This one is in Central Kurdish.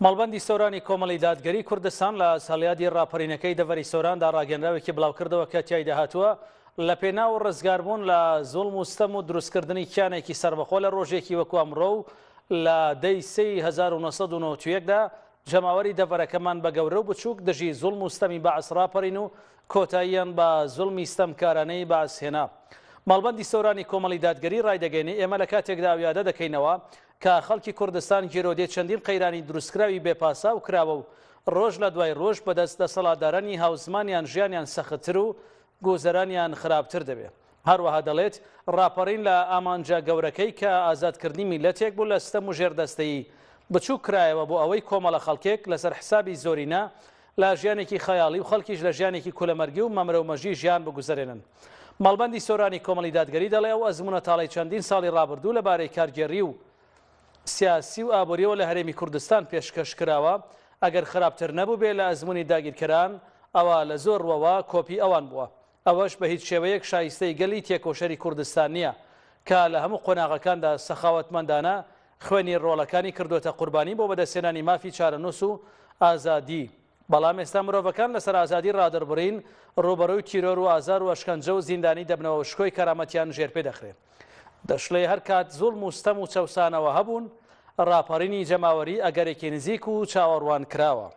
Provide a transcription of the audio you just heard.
مەڵبەندی سەورانی کۆمەڵی دادگەری کوردستان لە ساڵیادی ڕاپەڕینەکەی دەڤەری سەوراندا ڕاگەنراوێکی بڵاوکردەوە کە تیایدا هاتووە لە پێناو ڕزگاربوون لە زوڵم و ستەم و دروستکردنی کیانێکی سەربەخۆ لە ڕۆژێکی وەکو ئەمڕۆ و لە دەی سەی 1991دا جەماوەری دەڤەرەکەمان بە گەورە و بچووک دژی زوڵم و ستەمی بەعس ڕاپەڕین و کۆتاییان بە زوڵمی ستەمکارانەی بەعس هێنا. مەڵبەندی سەورانی کۆمەڵی دادگەری ڕایدەگەێنێ ئێمە لە کاتێکدا ئاویادە دەکەینەوە کە خەڵکی کوردستان گیرۆدێت چەندین قەیرانی دروستکراوی بێپاسا و کراوە و ڕۆژ لە دوای ڕۆژ بەدەست دەسەڵاتدارانی هاوزمانیان ژیانیان سەختتر و گوزەرانیان خراپتر دەبێت. هەروەها دەڵێت ڕاپەڕین لە ئامانجا گەورەکەی کە ئازادکردنی میلەتێک بوو لە ستەم و ژێردەستەیی بچوو کرایەوە بۆ ئەوەی کۆمەڵە خەڵکێک لەسەر حسابی زۆرینە لە ژیانێکی خەیاڵی و خەڵکیش لە ژیانێکی کولەمەرگی و مەمرە و مەژی ژیان بگوزارێنن. مەڵبەندی سەورانی کۆمەڵی دادگەری دەڵێ ئەو ئەزمونە تاڵی چەندین ساڵی ڕابردوو لەبارەی کارگێڕی و سیاسی و ئابوووریەوە لە هەرێمی کوردستان پێشکەش کراوە ئەگەر خراپتر نەبوو بێ لە ئەزمموی داگیرکەران ئەوە لە زۆر ڕەوە کۆپی ئەوان بووە. ئەوەش بە هیچ شێوەیەک شایستەی گەلی تێکۆشەری کوردستان نییە کە لە هەموو قۆناغەکاندا سەخاوەتمەندانە خوێنی ڕۆڵەکانی کردوتە قوربانی بۆ بەدەستێنانی مافی چارەنووس و ئازادی. بەڵام ئێستا مرۆڤەکان لەسەر ئازادی ڕادەربڕین ڕوبەڕووی تیرۆر و ئازار و ئەشکەنجە و زیندانی دەبنەوە شکۆی کەرامەتیان ژێرپێ دەخرێت. دەشڵێ هەر کات زوڵم و ستەم و چەوسانەوە هەبوون ڕاپەڕینی جەماوەری ئەگەرێکی نزیک و چاوەڕوان کراوە.